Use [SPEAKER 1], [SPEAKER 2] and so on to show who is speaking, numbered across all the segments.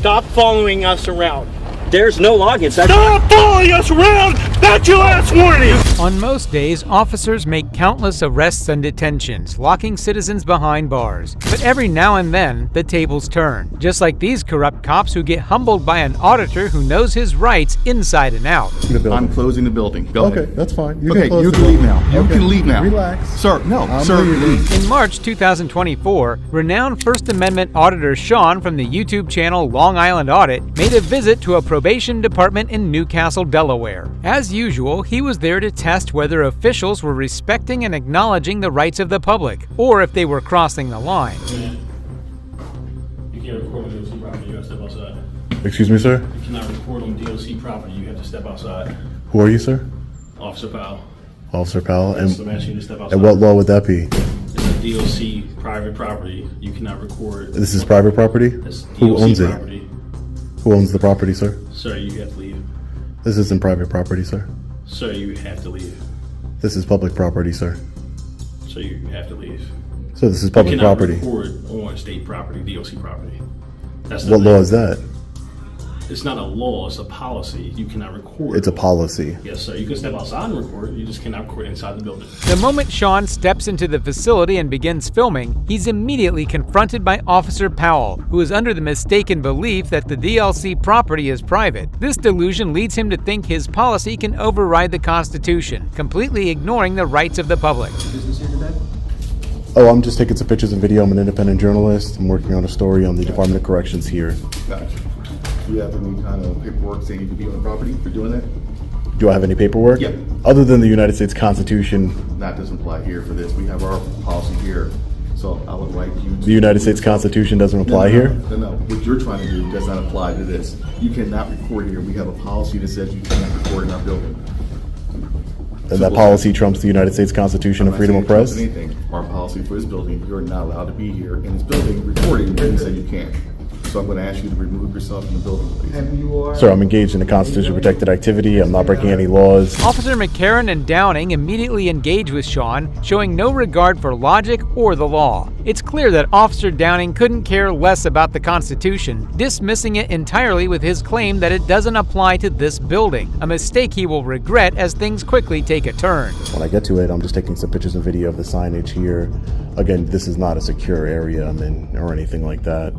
[SPEAKER 1] Stop following us around.
[SPEAKER 2] There's no logins.
[SPEAKER 1] Stop following us around! That's your last warning!
[SPEAKER 3] On most days, officers make countless arrests and detentions, locking citizens behind bars. But every now and then, the tables turn. Just like these corrupt cops who get humbled by an auditor who knows his rights inside and out.
[SPEAKER 4] I'm closing the building. Go ahead.
[SPEAKER 5] Okay, that's fine. You
[SPEAKER 4] Okay,
[SPEAKER 5] can
[SPEAKER 4] you can leave now. You can leave now.
[SPEAKER 5] Relax.
[SPEAKER 4] Sir, no.
[SPEAKER 5] I'm
[SPEAKER 4] Sir,
[SPEAKER 5] leaving.
[SPEAKER 4] leave.
[SPEAKER 3] In March 2024, renowned First Amendment auditor Sean from the YouTube channel Long Island Audit made a visit to a probation department in Newcastle, Delaware. As usual, he was there to test whether officials were respecting and acknowledging the rights of the public, or if they were crossing the line.
[SPEAKER 6] You can't record on DOC property, you have to step outside.
[SPEAKER 5] Excuse me, sir?
[SPEAKER 6] You cannot record on DOC property, you have to step outside.
[SPEAKER 5] Who are you, sir?
[SPEAKER 6] Officer Powell.
[SPEAKER 5] Officer Powell.
[SPEAKER 6] So I'm asking you to step outside.
[SPEAKER 5] And what law would that be?
[SPEAKER 6] It's a DOC private property. You cannot record.
[SPEAKER 5] This is private property?
[SPEAKER 6] That's
[SPEAKER 5] Who
[SPEAKER 6] DOC
[SPEAKER 5] owns it?
[SPEAKER 6] property.
[SPEAKER 5] Who owns the property, sir?
[SPEAKER 6] Sir, you have to leave.
[SPEAKER 5] This isn't private property, sir.
[SPEAKER 6] Sir, you have to leave.
[SPEAKER 5] This is public property, sir.
[SPEAKER 6] Sir, you have to leave.
[SPEAKER 5] So this is public
[SPEAKER 6] You cannot
[SPEAKER 5] property.
[SPEAKER 6] record on state property, DOC property. That's
[SPEAKER 5] What law is that?
[SPEAKER 6] It's not a law, it's a policy. You cannot record.
[SPEAKER 5] It's a policy.
[SPEAKER 6] Yes, sir. You can step outside and record. You just cannot record inside the building.
[SPEAKER 3] The moment Sean steps into the facility and begins filming, he's immediately confronted by Officer Powell, who is under the mistaken belief that the DLC property is private. This delusion leads him to think his policy can override the Constitution, completely ignoring the rights of the public.
[SPEAKER 5] Oh, I'm just taking some pictures and video. I'm an independent journalist. I'm working on a story on the Department of Corrections here.
[SPEAKER 4] Gotcha. Do you have any kind of paperwork saying you can be on the property for doing that?
[SPEAKER 5] Do I have any paperwork?
[SPEAKER 4] Yeah.
[SPEAKER 5] Other than the United States Constitution.
[SPEAKER 4] That doesn't apply here for this. We have our policy here. So I would like you to...
[SPEAKER 5] The United States Constitution doesn't apply here?
[SPEAKER 4] No. What you're trying to do does not apply to this. You cannot record here. We have a policy that says you cannot record in our building.
[SPEAKER 5] And that policy trumps the United States Constitution and freedom of press?
[SPEAKER 4] Anything. Our policy for this building, you're not allowed to be here in this building recording, and said you can't. So I'm going to ask you to remove yourself from the building, please.
[SPEAKER 5] Sir, I'm engaged in a Constitution-protected activity. I'm not breaking any laws.
[SPEAKER 3] Officer McCarran and Downing immediately engage with Sean, showing no regard for logic or the law. It's clear that Officer Downing couldn't care less about the Constitution, dismissing it entirely with his claim that it doesn't apply to this building, a mistake he will regret as things quickly take a turn.
[SPEAKER 5] When I get to it, I'm just taking some pictures and video of the signage here. Again, this is not a secure area I'm in or anything like that.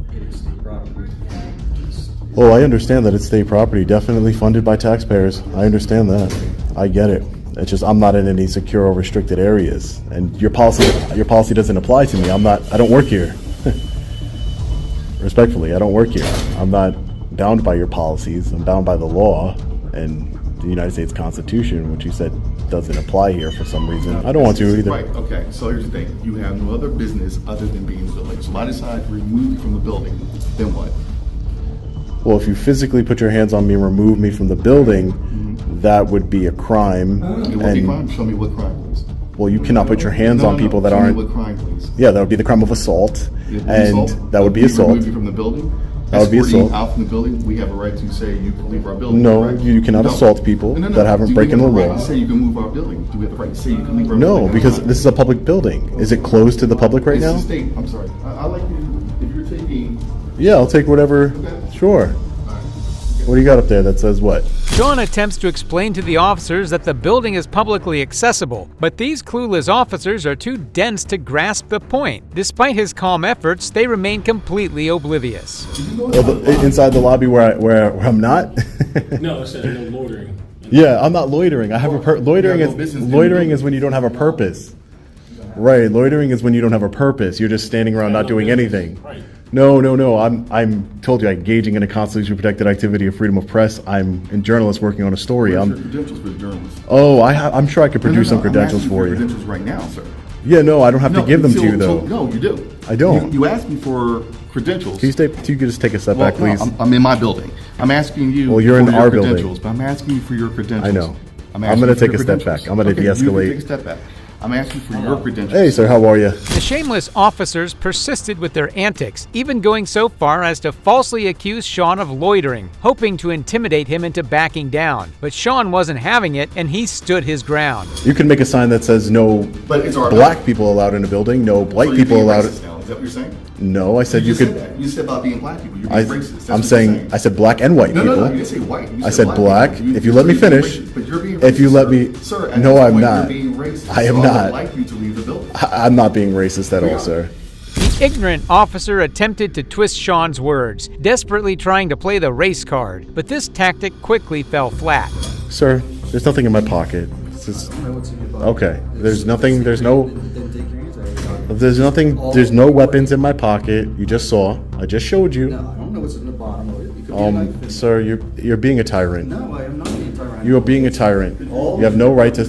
[SPEAKER 5] Well, I understand that it's state property, definitely funded by taxpayers. I understand that. I get it. It's just I'm not in any secure or restricted areas, and your policy doesn't apply to me. I don't work here. Respectfully, I don't work here. I'm not bound by your policies. I'm bound by the law and the United States Constitution, which you said doesn't apply here for some reason. I don't want to either.
[SPEAKER 4] Right, okay, so here's the thing. You have no other business other than being in the building. So if I decide to remove you from the building, then what?
[SPEAKER 5] Well, if you physically put your hands on me and remove me from the building, that would be a crime.
[SPEAKER 4] It would be a crime. Show me what crime, please.
[SPEAKER 5] Well, you cannot put your hands on people that
[SPEAKER 4] Show
[SPEAKER 5] aren't.
[SPEAKER 4] me what crime, please.
[SPEAKER 5] Yeah, that would be the crime of assault, and
[SPEAKER 4] Assault?
[SPEAKER 5] that would be
[SPEAKER 4] We
[SPEAKER 5] assault.
[SPEAKER 4] remove you from the building.
[SPEAKER 5] That would be
[SPEAKER 4] Escort you
[SPEAKER 5] assault.
[SPEAKER 4] out from the building. We have a right to say you can leave our building.
[SPEAKER 5] No,
[SPEAKER 4] correct?
[SPEAKER 5] you cannot
[SPEAKER 4] No.
[SPEAKER 5] assault people
[SPEAKER 4] No.
[SPEAKER 5] that haven't
[SPEAKER 4] Do we
[SPEAKER 5] broken
[SPEAKER 4] have
[SPEAKER 5] the
[SPEAKER 4] the right
[SPEAKER 5] law.
[SPEAKER 4] to say you can move our building? Do we have the right to say you can leave our building?
[SPEAKER 5] No, because this is a public building. Is it closed to the public right now?
[SPEAKER 4] It's a state. I'm sorry. I like you. If you're taking.
[SPEAKER 5] Yeah, I'll take whatever.
[SPEAKER 4] Okay.
[SPEAKER 5] Sure. What do you got up there that says what?
[SPEAKER 3] Sean attempts to explain to the officers that the building is publicly accessible, but these clueless officers are too dense to grasp the point. Despite his calm efforts, they remain completely oblivious.
[SPEAKER 5] Inside the lobby where I'm not?
[SPEAKER 6] No, it says no loitering.
[SPEAKER 5] Yeah, I'm not loitering. I have a loitering
[SPEAKER 4] no business
[SPEAKER 5] is
[SPEAKER 4] doing
[SPEAKER 5] loitering
[SPEAKER 4] it.
[SPEAKER 5] is when you don't have a purpose. Right, loitering is when you don't have a purpose. You're just standing around not doing anything.
[SPEAKER 6] Right.
[SPEAKER 5] No. I'm told you I'm engaging in a constitution protected activity of freedom of press. I'm a journalist working on a story.
[SPEAKER 4] Where's your credentials for the journalist?
[SPEAKER 5] Oh, I'm sure I could produce some
[SPEAKER 4] I'm
[SPEAKER 5] credentials
[SPEAKER 4] asking
[SPEAKER 5] for you.
[SPEAKER 4] Credentials right now, sir.
[SPEAKER 5] Yeah, no, I don't have to give them to you
[SPEAKER 4] so-
[SPEAKER 5] though.
[SPEAKER 4] No, you do.
[SPEAKER 5] I don't.
[SPEAKER 4] You asked me for credentials.
[SPEAKER 5] Can you just take a step back,
[SPEAKER 4] No,
[SPEAKER 5] please?
[SPEAKER 4] I'm in my building. I'm asking you.
[SPEAKER 5] Well, you're
[SPEAKER 4] for
[SPEAKER 5] in
[SPEAKER 4] your
[SPEAKER 5] our building.
[SPEAKER 4] credentials, but I'm asking you for your credentials.
[SPEAKER 5] I know.
[SPEAKER 4] I'm
[SPEAKER 5] I'm gonna
[SPEAKER 4] asking
[SPEAKER 5] take
[SPEAKER 4] for
[SPEAKER 5] a step
[SPEAKER 4] credentials.
[SPEAKER 5] back. I'm gonna
[SPEAKER 4] Okay, you
[SPEAKER 5] de-escalate.
[SPEAKER 4] can take a step back. I'm asking for your credentials.
[SPEAKER 5] Hey, sir, how are you?
[SPEAKER 3] The shameless officers persisted with their antics, even going so far as to falsely accuse Sean of loitering, hoping to intimidate him into backing down. But Sean wasn't having it, and he stood his ground.
[SPEAKER 5] You can make a sign that says no
[SPEAKER 4] But it's our
[SPEAKER 5] black people allowed in a building, no white
[SPEAKER 4] So you're
[SPEAKER 5] people
[SPEAKER 4] being
[SPEAKER 5] allowed.
[SPEAKER 4] racist now. that what you're saying?
[SPEAKER 5] No, I said you
[SPEAKER 4] just
[SPEAKER 5] could.
[SPEAKER 4] said that. You said about being black people. You're being racist. That's
[SPEAKER 5] I'm
[SPEAKER 4] what
[SPEAKER 5] saying,
[SPEAKER 4] you're
[SPEAKER 5] I said black and white
[SPEAKER 4] No,
[SPEAKER 5] people.
[SPEAKER 4] no, no, you didn't say white. You
[SPEAKER 5] I said black.
[SPEAKER 4] people.
[SPEAKER 5] If you let me
[SPEAKER 4] you're being
[SPEAKER 5] finish,
[SPEAKER 4] racist, but you're being
[SPEAKER 5] if you
[SPEAKER 4] racist,
[SPEAKER 5] let
[SPEAKER 4] sir.
[SPEAKER 5] me,
[SPEAKER 4] Sir, at
[SPEAKER 5] no,
[SPEAKER 4] this
[SPEAKER 5] I'm
[SPEAKER 4] point,
[SPEAKER 5] not.
[SPEAKER 4] You're being racist.
[SPEAKER 5] I am
[SPEAKER 4] so I
[SPEAKER 5] not.
[SPEAKER 4] would like you to leave the building.
[SPEAKER 5] I'm not being racist at all, sir.
[SPEAKER 3] The ignorant officer attempted to twist Sean's words, desperately trying to play the race card, but this tactic quickly fell flat.
[SPEAKER 5] Sir, there's nothing in my pocket. Okay, there's nothing. There's no weapons in my pocket. You just saw. I just showed you.
[SPEAKER 2] No, I don't know what's in the bottom of it. It could be a knife.
[SPEAKER 5] Sir, you're being a tyrant.
[SPEAKER 2] No, I am not being a tyrant.
[SPEAKER 5] You are being a tyrant. You have no right to.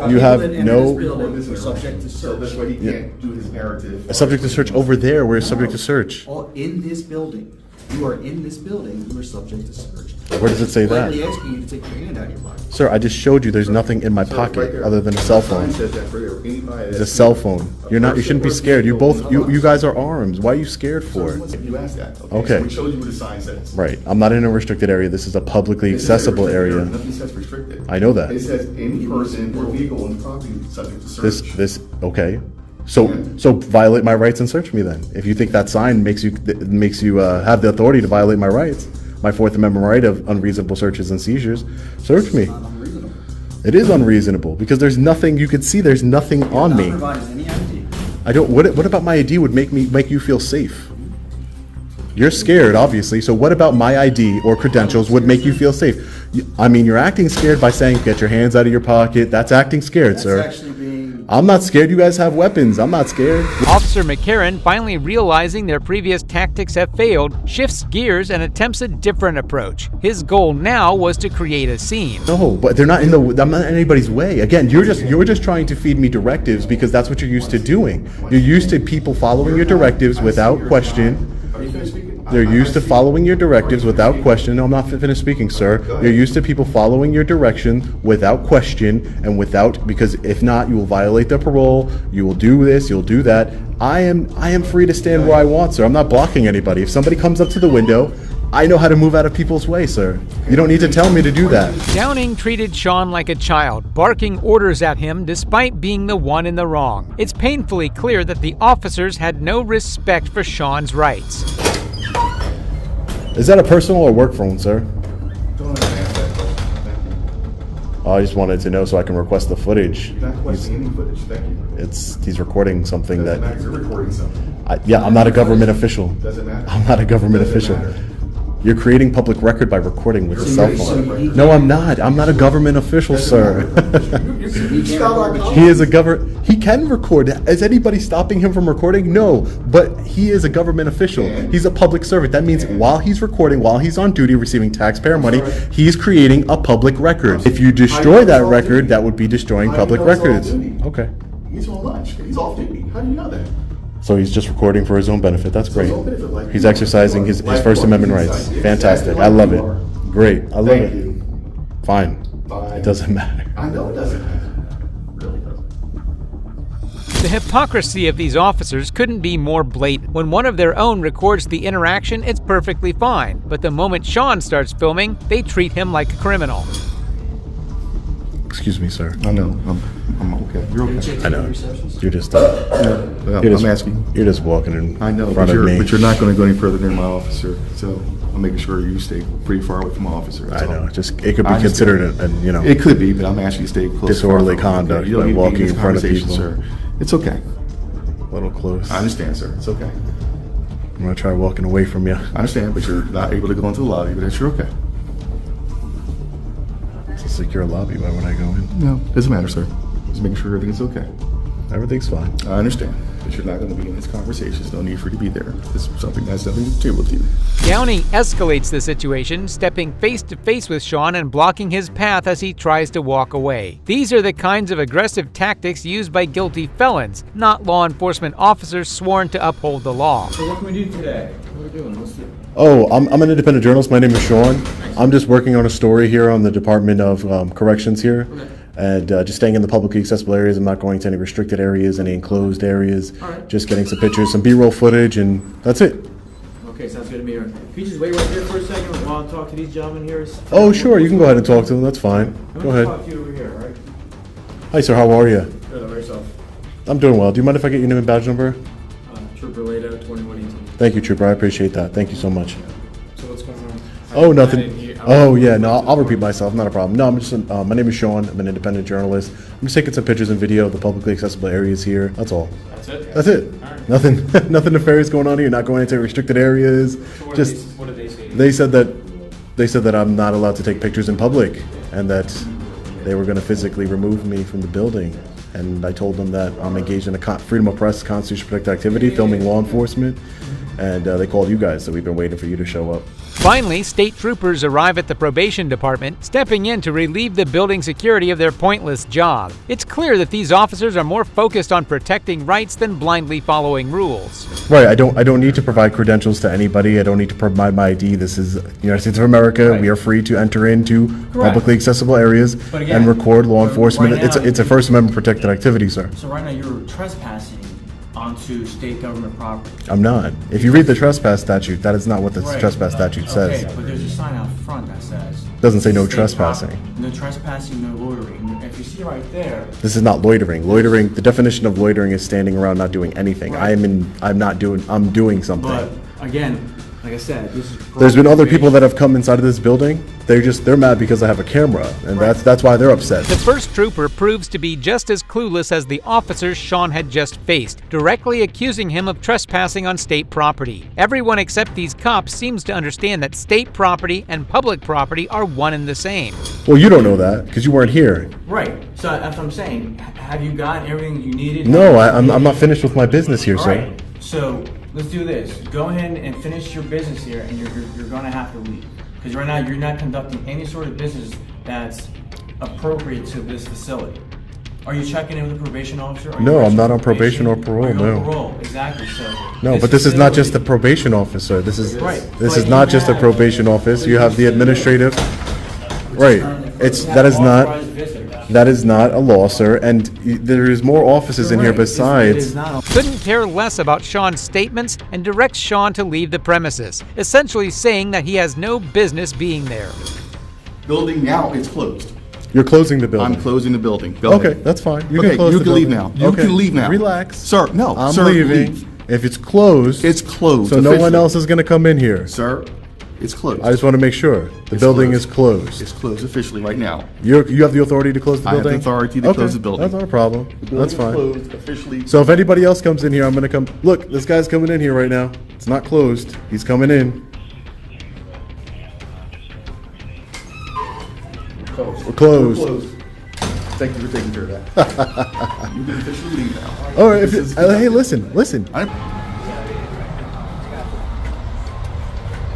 [SPEAKER 5] You have no.
[SPEAKER 2] We're subject to
[SPEAKER 4] So this
[SPEAKER 2] search.
[SPEAKER 4] way he can't do his narrative.
[SPEAKER 5] A subject to search over there. We're subject to search.
[SPEAKER 2] All in this building. You are in this building. You are subject to search.
[SPEAKER 5] Where does it say that?
[SPEAKER 2] Politely asking you to take your hand out of your pocket.
[SPEAKER 5] Sir, I just showed you. There's nothing in my
[SPEAKER 4] Sir, right
[SPEAKER 5] pocket
[SPEAKER 4] there.
[SPEAKER 5] other than a cell phone.
[SPEAKER 4] Sign says that right there. Anybody
[SPEAKER 5] It's a
[SPEAKER 4] that's-
[SPEAKER 5] cell phone. You're not. You shouldn't be scared. You both. You guys are armed. Why are you scared for?
[SPEAKER 4] You asked that.
[SPEAKER 5] Okay.
[SPEAKER 4] So we showed you what the sign says.
[SPEAKER 5] Right. I'm not in a restricted area. This is a publicly accessible area.
[SPEAKER 4] Nothing says restricted.
[SPEAKER 5] I know that.
[SPEAKER 4] It says any person or vehicle on the property subject to search.
[SPEAKER 5] This. Okay. So violate my rights and search me then. If you think that sign makes you have the authority to violate my rights, my Fourth Amendment right of unreasonable searches and seizures, search me.
[SPEAKER 2] Unreasonable.
[SPEAKER 5] It is unreasonable because there's nothing you can see. There's nothing on
[SPEAKER 2] Not
[SPEAKER 5] me.
[SPEAKER 2] providing any ID.
[SPEAKER 5] I don't. What about my ID would make you feel safe? You're scared, obviously. So what about my ID or credentials would make you feel safe? I mean, you're acting scared by saying get your hands out of your pocket. That's acting scared,
[SPEAKER 2] That's
[SPEAKER 5] sir.
[SPEAKER 2] actually being.
[SPEAKER 5] I'm not scared. You guys have weapons. I'm not scared.
[SPEAKER 3] Officer McCarran, finally realizing their previous tactics have failed, shifts gears and attempts a different approach. His goal now was to create a scene.
[SPEAKER 5] No, but they're not in the. I'm not in anybody's way. Again, you're just trying to feed me directives because that's what you're used to doing. You're used to people following your directives without question.
[SPEAKER 4] Are you finished speaking?
[SPEAKER 5] They're used to following your directives without question. No, I'm not finished speaking, sir. You're used to people following your direction without question and because if not, you will violate their parole. You will do this. You'll do that. I am free to stand where I want, sir. I'm not blocking anybody. If somebody comes up to the window, I know how to move out of people's way, sir. You don't need to tell me to do that.
[SPEAKER 3] Downing treated Sean like a child, barking orders at him despite being the one in the wrong. It's painfully clear that the officers had no respect for Sean's rights.
[SPEAKER 5] Is that a personal or work phone, sir?
[SPEAKER 4] Don't understand that. Thank you.
[SPEAKER 5] Oh, I just wanted to know so I can request the footage.
[SPEAKER 4] You're not requesting any footage. Thank you.
[SPEAKER 5] He's recording something
[SPEAKER 4] Doesn't matter.
[SPEAKER 5] that.
[SPEAKER 4] You're recording something.
[SPEAKER 5] I'm not a government official.
[SPEAKER 4] Doesn't matter.
[SPEAKER 5] I'm not a government
[SPEAKER 4] Doesn't
[SPEAKER 5] official.
[SPEAKER 4] matter.
[SPEAKER 5] You're creating public record by recording with a cell
[SPEAKER 2] so he-
[SPEAKER 5] phone. No, I'm not. I'm not a government official, sir. He is a He can record. Is anybody stopping him from recording? No, but he is a government official. He's a public servant. That means while he's recording, while he's on duty receiving taxpayer money, he's creating a public record. If you destroy that record, that would be destroying public records. Okay.
[SPEAKER 4] He's on lunch. He's off duty. How do you know that?
[SPEAKER 5] So he's just recording for his own benefit. That's great.
[SPEAKER 4] his own benefit, like
[SPEAKER 5] He's
[SPEAKER 4] you are.
[SPEAKER 5] exercising his
[SPEAKER 4] Like
[SPEAKER 5] First
[SPEAKER 4] you are.
[SPEAKER 5] Amendment
[SPEAKER 4] He's
[SPEAKER 5] rights.
[SPEAKER 4] exercising-
[SPEAKER 5] Fantastic.
[SPEAKER 4] exactly
[SPEAKER 5] I
[SPEAKER 4] like
[SPEAKER 5] love
[SPEAKER 4] you
[SPEAKER 5] it.
[SPEAKER 4] are.
[SPEAKER 5] Great. I love
[SPEAKER 4] Thank
[SPEAKER 5] it.
[SPEAKER 4] you.
[SPEAKER 5] Fine.
[SPEAKER 4] Fine.
[SPEAKER 5] It doesn't matter.
[SPEAKER 4] I know it doesn't matter. It really doesn't.
[SPEAKER 3] The hypocrisy of these officers couldn't be more blatant. When one of their own records the interaction, it's perfectly fine. But the moment Sean starts filming, they treat him like a criminal.
[SPEAKER 5] Excuse me, sir.
[SPEAKER 4] I know. I'm okay. You're okay.
[SPEAKER 5] I know. You're just
[SPEAKER 4] I'm asking.
[SPEAKER 5] You're just walking in
[SPEAKER 4] I know,
[SPEAKER 5] front
[SPEAKER 4] but
[SPEAKER 5] of me.
[SPEAKER 4] you're not going to go any further than my officer. So I'm making sure you stay pretty far away from my officer. That's
[SPEAKER 5] I
[SPEAKER 4] all.
[SPEAKER 5] know. Just it could be
[SPEAKER 4] I understand.
[SPEAKER 5] considered
[SPEAKER 4] It could be, but I'm asking you to stay close.
[SPEAKER 5] Disorderly
[SPEAKER 4] far from me, okay?
[SPEAKER 5] conduct
[SPEAKER 4] You don't
[SPEAKER 5] by
[SPEAKER 4] need to be
[SPEAKER 5] walking
[SPEAKER 4] this
[SPEAKER 5] in front of
[SPEAKER 4] conversation,
[SPEAKER 5] people.
[SPEAKER 4] sir. It's okay.
[SPEAKER 5] a little close.
[SPEAKER 4] I understand, sir. It's okay.
[SPEAKER 5] I'm gonna try walking away from you.
[SPEAKER 4] I understand, but you're not able to go into the lobby, but that's you're okay.
[SPEAKER 5] It's a secure lobby. Why would I go in?
[SPEAKER 4] No, doesn't matter, sir. Just making sure everything's okay.
[SPEAKER 5] Everything's fine.
[SPEAKER 4] I understand, but you're not going to be in this conversation. There's no need for you to be there. This is something that has nothing to do with you.
[SPEAKER 3] Downing escalates the situation, stepping face to face with Sean and blocking his path as he tries to walk away. These are the kinds of aggressive tactics used by guilty felons, not law enforcement officers sworn to uphold the law.
[SPEAKER 2] So what can we do today? What are we doing? What's the...
[SPEAKER 5] Oh, I'm an independent journalist. My name is Sean. I'm just working on a story here on the Department of Corrections here. And just staying in the publicly accessible areas. I'm not going to any restricted areas, any enclosed areas.
[SPEAKER 2] Alright.
[SPEAKER 5] Just getting some pictures, some B-roll footage, and that's it.
[SPEAKER 2] Okay, sounds good to me. Can you just wait right there for a second while I talk to these gentlemen here?
[SPEAKER 5] Oh, sure. You can go ahead and talk to them. That's fine. Go ahead.
[SPEAKER 2] Talk to you over here, all right?
[SPEAKER 5] Hi, sir. How are you?
[SPEAKER 2] Good, how about yourself?
[SPEAKER 5] I'm doing well. Do you mind if I get your name and badge number?
[SPEAKER 2] 10-20, what do you think?
[SPEAKER 5] Thank you, Trooper. I appreciate that. Thank you so much.
[SPEAKER 2] So what's going on?
[SPEAKER 5] Oh,
[SPEAKER 2] I
[SPEAKER 5] nothing.
[SPEAKER 2] didn't hear-
[SPEAKER 5] Oh, yeah, no, I'll repeat myself. Not a problem. No, I'm just, my name is Sean. I'm an independent journalist. I'm just taking some pictures and video of the publicly accessible areas here. That's all.
[SPEAKER 2] That's it?
[SPEAKER 5] That's it.
[SPEAKER 2] Alright.
[SPEAKER 5] Nothing, nothing nefarious going on here. Not going into restricted areas.
[SPEAKER 2] So what
[SPEAKER 5] Just,
[SPEAKER 2] did they say?
[SPEAKER 5] they said that I'm not allowed to take pictures in public, and that they were going to physically remove me from the building. And I told them that I'm engaged in a freedom of press, constitution protected activity, filming law enforcement. And they called you guys, so we've been waiting for you to show up.
[SPEAKER 3] Finally, state troopers arrive at the probation department, stepping in to relieve the building security of their pointless job. It's clear that these officers are more focused on protecting rights than blindly following rules.
[SPEAKER 5] Right, I don't need to provide credentials to anybody. I don't need to provide my ID. This is the United States of America.
[SPEAKER 2] Right.
[SPEAKER 5] We are free to enter into
[SPEAKER 2] Correct.
[SPEAKER 5] publicly accessible areas
[SPEAKER 2] But again,
[SPEAKER 5] and record law
[SPEAKER 2] but
[SPEAKER 5] enforcement.
[SPEAKER 2] right
[SPEAKER 5] It's
[SPEAKER 2] now-
[SPEAKER 5] a First Amendment protected activity, sir.
[SPEAKER 2] So right now you're trespassing onto state government property.
[SPEAKER 5] I'm not. If you read the trespass statute, that is not what the
[SPEAKER 2] Right.
[SPEAKER 5] trespass statute says.
[SPEAKER 2] Okay, but there's a sign out front that says.
[SPEAKER 5] Doesn't say no
[SPEAKER 2] state
[SPEAKER 5] trespassing.
[SPEAKER 2] property. No trespassing, no loitering. If you see right there,
[SPEAKER 5] This is not loitering. Loitering, the definition of loitering is standing around not doing anything.
[SPEAKER 2] Right.
[SPEAKER 5] I'm doing something.
[SPEAKER 2] but again, like I said, this is.
[SPEAKER 5] There's been other people that have come inside of this building. They're mad because I have a camera, and
[SPEAKER 2] Right.
[SPEAKER 5] that's why they're upset.
[SPEAKER 3] The first trooper proves to be just as clueless as the officers Sean had just faced, directly accusing him of trespassing on state property. Everyone except these cops seems to understand that state property and public property are one and the same.
[SPEAKER 5] Well, you don't know that because you weren't here.
[SPEAKER 2] Right. So that's what I'm saying. Have you gotten everything you needed?
[SPEAKER 5] No, I'm not finished with my business here,
[SPEAKER 2] All
[SPEAKER 5] sir.
[SPEAKER 2] right. So let's do this. Go ahead and finish your business here, and you're going to have to leave. Because right now you're not conducting any sort of business that's appropriate to this facility. Are you checking in with the probation officer? Are you
[SPEAKER 5] No, I'm
[SPEAKER 2] actually
[SPEAKER 5] not on probation or parole,
[SPEAKER 2] Are you
[SPEAKER 5] no.
[SPEAKER 2] on parole? Exactly. So
[SPEAKER 5] No, but this is not just the
[SPEAKER 2] facility-
[SPEAKER 5] probation officer. This is
[SPEAKER 2] Right.
[SPEAKER 5] this
[SPEAKER 2] But
[SPEAKER 5] is not
[SPEAKER 2] you
[SPEAKER 5] just a
[SPEAKER 2] have-
[SPEAKER 5] probation office. You have the administrative. Right. It's
[SPEAKER 2] You have
[SPEAKER 5] that is not
[SPEAKER 2] authorized visitors.
[SPEAKER 5] that is not a law, sir. And there is more offices in here
[SPEAKER 2] Right. It
[SPEAKER 5] besides.
[SPEAKER 2] is not a-
[SPEAKER 3] Couldn't care less about Sean's statements and directs Sean to leave the premises, essentially saying that he has no business being there.
[SPEAKER 4] Building now is closed.
[SPEAKER 5] You're closing the building.
[SPEAKER 4] I'm closing the building. Go
[SPEAKER 5] Okay,
[SPEAKER 4] ahead.
[SPEAKER 5] that's fine. You
[SPEAKER 4] Okay,
[SPEAKER 5] can close
[SPEAKER 4] you
[SPEAKER 5] the
[SPEAKER 4] can leave
[SPEAKER 5] building.
[SPEAKER 4] now. You
[SPEAKER 5] Okay,
[SPEAKER 4] can leave now.
[SPEAKER 5] Relax.
[SPEAKER 4] Sir, no,
[SPEAKER 5] I'm
[SPEAKER 4] sir,
[SPEAKER 5] leaving.
[SPEAKER 4] leave.
[SPEAKER 5] If it's closed,
[SPEAKER 4] It's closed
[SPEAKER 5] So no one
[SPEAKER 4] officially.
[SPEAKER 5] else is going to come in here.
[SPEAKER 4] Sir, it's closed.
[SPEAKER 5] I just want to make sure the
[SPEAKER 4] It's
[SPEAKER 5] building
[SPEAKER 4] closed.
[SPEAKER 5] is closed.
[SPEAKER 4] It's closed officially right now.
[SPEAKER 5] You have the authority to close the
[SPEAKER 4] I have
[SPEAKER 5] building?
[SPEAKER 4] the authority to
[SPEAKER 5] Okay,
[SPEAKER 4] close the building.
[SPEAKER 5] That's not a problem. That's fine.
[SPEAKER 4] Closed officially.
[SPEAKER 5] So if anybody else comes in here, I'm going to come. Look, this guy's coming in here right now. It's not closed. He's coming in.
[SPEAKER 4] Closed.
[SPEAKER 5] We're closed.
[SPEAKER 4] Thank you for taking care of that. You can officially leave now.
[SPEAKER 5] All right.
[SPEAKER 4] This is-
[SPEAKER 5] Hey, listen.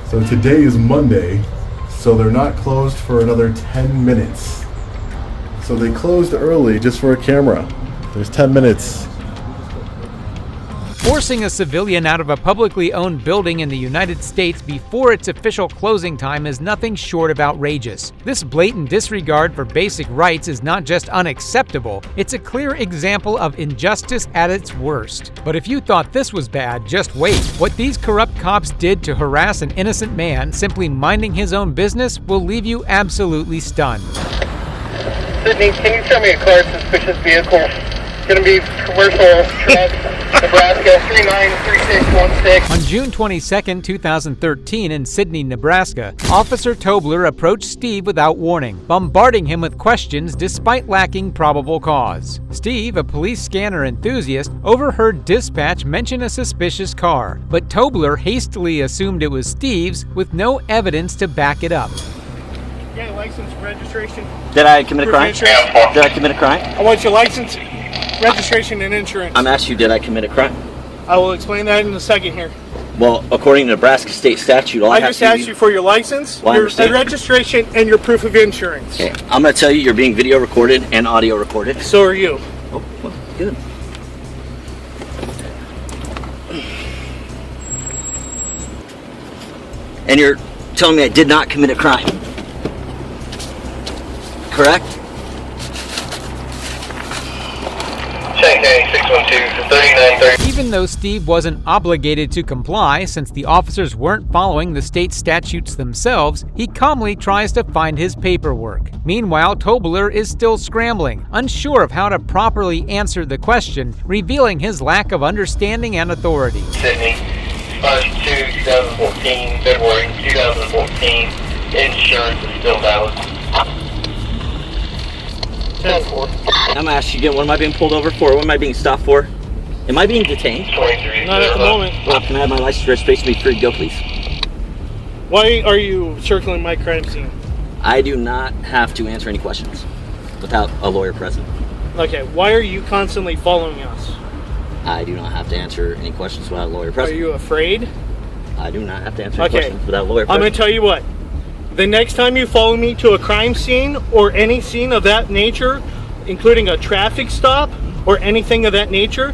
[SPEAKER 5] So today is Monday, so they're not closed for another 10 minutes. So they closed early just for a camera. There's 10 minutes.
[SPEAKER 3] Forcing a civilian out of a publicly owned building in the United States before its official closing time is nothing short of outrageous. This blatant disregard for basic rights is not just unacceptable, it's a clear example of injustice at its worst. But if you thought this was bad, just wait. What these corrupt cops did to harass an innocent man simply minding his own business will leave you absolutely stunned.
[SPEAKER 7] Sydney, can you show me a car suspicious vehicle? It's going to be commercial truck, Nebraska 393616.
[SPEAKER 3] On June 22, 2013, in Sydney, Nebraska, Officer Tobler approached Steve without warning, bombarding him with questions despite lacking probable cause. Steve, a police scanner enthusiast, overheard dispatch mention a suspicious car, but Tobler hastily assumed it was Steve's with no evidence to back it up.
[SPEAKER 1] Yeah, license, registration.
[SPEAKER 8] Did I commit a crime?
[SPEAKER 1] Proof of insurance.
[SPEAKER 8] Did I commit a crime?
[SPEAKER 1] I want your license, registration, and insurance.
[SPEAKER 8] I'm asking you, did I commit a crime?
[SPEAKER 1] I will explain that in a second here.
[SPEAKER 8] Well, according to Nebraska state statute, all I
[SPEAKER 1] I
[SPEAKER 8] have
[SPEAKER 1] just
[SPEAKER 8] to
[SPEAKER 1] asked you for your license,
[SPEAKER 8] Well, I
[SPEAKER 1] your
[SPEAKER 8] understand.
[SPEAKER 1] registration, and your proof of insurance.
[SPEAKER 8] Okay, I'm going to tell you, you're being video recorded and audio recorded.
[SPEAKER 1] So are you.
[SPEAKER 8] Oh, well, good. And you're telling me I did not commit a crime. Correct?
[SPEAKER 7] Check 612 3930.
[SPEAKER 3] Even though Steve wasn't obligated to comply since the officers weren't following the state statutes themselves, he calmly tries to find his paperwork. Meanwhile, Tobler is still scrambling, unsure of how to properly answer the question, revealing his lack of understanding and authority.
[SPEAKER 7] Sydney, 5/2/2014, February 2014. Insurance is still valid. 10-4.
[SPEAKER 8] I'm gonna ask you again, what am I being pulled over for? What am I being stopped for? Am I being detained?
[SPEAKER 7] 23.
[SPEAKER 1] Not at the moment.
[SPEAKER 8] Well, can I have my license registration be free to go, please?
[SPEAKER 1] Why are you circling my crime scene?
[SPEAKER 8] I do not have to answer any questions without a lawyer present.
[SPEAKER 1] Okay, why are you constantly following us?
[SPEAKER 8] I do not have to answer any questions without a lawyer
[SPEAKER 1] Are
[SPEAKER 8] present.
[SPEAKER 1] you afraid?
[SPEAKER 8] I do not have to answer any
[SPEAKER 1] Okay.
[SPEAKER 8] questions without a lawyer
[SPEAKER 1] I'm
[SPEAKER 8] present.
[SPEAKER 1] going to tell you what. The next time you follow me to a crime scene or any scene of that nature, including a traffic stop or anything of that nature,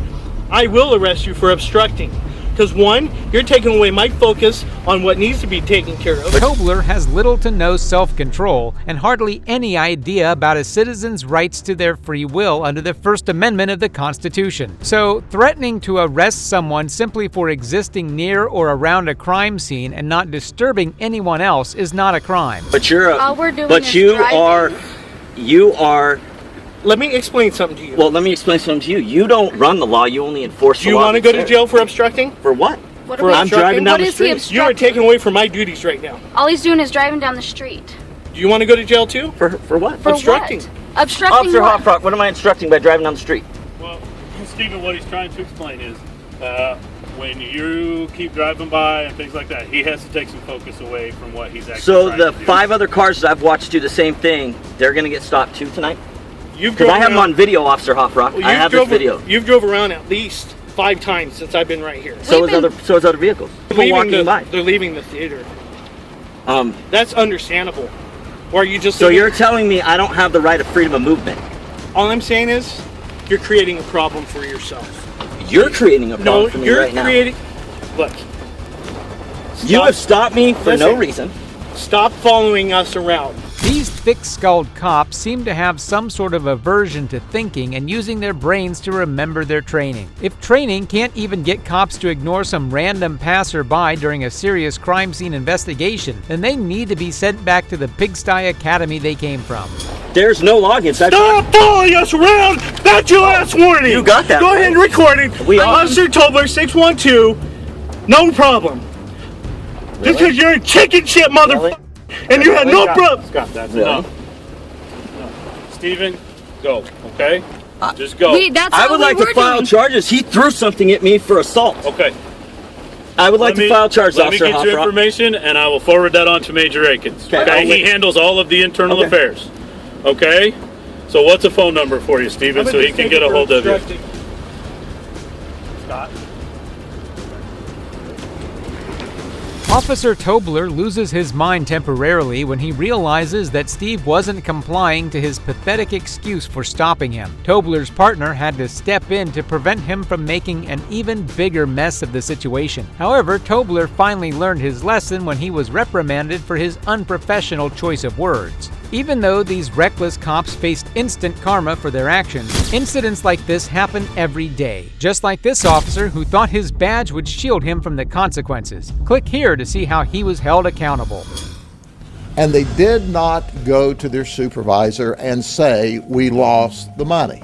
[SPEAKER 1] I will arrest you for obstructing. Because one, you're taking away my focus on what needs to be taken care of.
[SPEAKER 3] Tobler has little to no self-control and hardly any idea about a citizen's rights to their free will under the First Amendment of the Constitution. So, threatening to arrest someone simply for existing near or around a crime scene and not disturbing anyone else is not a crime.
[SPEAKER 8] But you're
[SPEAKER 9] All we're doing
[SPEAKER 8] but
[SPEAKER 9] is
[SPEAKER 8] you
[SPEAKER 9] driving.
[SPEAKER 8] are
[SPEAKER 1] Let me explain something to you.
[SPEAKER 8] well, let me explain something to you. You don't run the law, you only enforce
[SPEAKER 1] Do
[SPEAKER 8] the
[SPEAKER 1] you
[SPEAKER 8] law.
[SPEAKER 1] want to go to jail for obstructing?
[SPEAKER 8] For what?
[SPEAKER 9] What
[SPEAKER 1] For
[SPEAKER 9] are we
[SPEAKER 8] I'm driving down
[SPEAKER 9] What
[SPEAKER 8] the
[SPEAKER 9] is he
[SPEAKER 8] street.
[SPEAKER 1] You are
[SPEAKER 9] obstructing?
[SPEAKER 1] taking away from my duties right now.
[SPEAKER 9] All he's doing is driving down the street.
[SPEAKER 1] Do you want to go to jail too?
[SPEAKER 8] For what?
[SPEAKER 9] For
[SPEAKER 1] Obstructing.
[SPEAKER 9] what? Obstructing
[SPEAKER 8] Officer
[SPEAKER 9] what?
[SPEAKER 8] Hopfrock, what am I instructing by driving down the street?
[SPEAKER 6] Well, Stephen, what he's trying to explain is when you keep driving by and things like that, he has to take some focus away from what he's actually
[SPEAKER 8] So
[SPEAKER 6] trying
[SPEAKER 8] the
[SPEAKER 6] to do.
[SPEAKER 8] 5 other cars that I've watched do the same thing, they're going to get stopped too tonight?
[SPEAKER 1] You've
[SPEAKER 8] Because
[SPEAKER 1] drove
[SPEAKER 8] I have them
[SPEAKER 1] around-
[SPEAKER 8] on video, Officer Hopfrock.
[SPEAKER 1] well,
[SPEAKER 8] I
[SPEAKER 1] you've
[SPEAKER 8] have this
[SPEAKER 1] drove-
[SPEAKER 8] video.
[SPEAKER 1] You've drove around at least 5 times since I've been right here.
[SPEAKER 8] So
[SPEAKER 9] We've
[SPEAKER 8] is
[SPEAKER 9] been-
[SPEAKER 8] other vehicles. People walking by.
[SPEAKER 1] They're leaving the theater.
[SPEAKER 8] Um,
[SPEAKER 1] That's understandable. Or are you just
[SPEAKER 8] so you're telling me I don't have the right of freedom of movement?
[SPEAKER 1] all I'm saying is you're creating a problem for yourself.
[SPEAKER 8] You're creating a problem
[SPEAKER 1] No,
[SPEAKER 8] for me
[SPEAKER 1] you're
[SPEAKER 8] right now.
[SPEAKER 1] creating look.
[SPEAKER 8] You have stopped me for no
[SPEAKER 1] Listen.
[SPEAKER 8] reason.
[SPEAKER 1] Stop following us around.
[SPEAKER 3] These thick-skulled cops seem to have some sort of aversion to thinking and using their brains to remember their training. If training can't even get cops to ignore some random passerby during a serious crime scene investigation, then they need to be sent back to the Pigsty Academy they came from.
[SPEAKER 8] There's no logins.
[SPEAKER 1] Stop following us around! That's your last warning!
[SPEAKER 8] You got that,
[SPEAKER 1] Go
[SPEAKER 8] right?
[SPEAKER 1] ahead and record it.
[SPEAKER 8] We are.
[SPEAKER 1] Officer Tobler 612, no problem. Just because you're a chicken shit motherfucker and you had no problem.
[SPEAKER 6] Scott, that's
[SPEAKER 8] Really?
[SPEAKER 6] enough. No. Stephen, go, okay? Just go.
[SPEAKER 9] That's
[SPEAKER 8] I
[SPEAKER 9] all
[SPEAKER 8] would
[SPEAKER 9] we
[SPEAKER 8] like
[SPEAKER 9] were
[SPEAKER 8] to file
[SPEAKER 9] doing.
[SPEAKER 8] charges. He threw something at me for assault.
[SPEAKER 6] Okay.
[SPEAKER 8] I would like to file charges,
[SPEAKER 6] Let me
[SPEAKER 8] Officer
[SPEAKER 6] get your
[SPEAKER 8] Hopfrock.
[SPEAKER 6] information, and I will forward that on to Major Akins.
[SPEAKER 8] Okay,
[SPEAKER 6] Okay,
[SPEAKER 8] I'll
[SPEAKER 6] he
[SPEAKER 8] wait.
[SPEAKER 6] handles all of the internal
[SPEAKER 8] Okay.
[SPEAKER 6] affairs. Okay? So what's a phone number for you, Stephen, so he can get a hold of you? Scott?
[SPEAKER 3] Officer Tobler loses his mind temporarily when he realizes that Steve wasn't complying to his pathetic excuse for stopping him. Tobler's partner had to step in to prevent him from making an even bigger mess of the situation. However, Tobler finally learned his lesson when he was reprimanded for his unprofessional choice of words. Even though these reckless cops faced instant karma for their actions, incidents like this happen every day. Just like this officer who thought his badge would shield him from the consequences. Click here to see how he was held accountable.
[SPEAKER 10] And they did not go to their supervisor and say, we lost the money.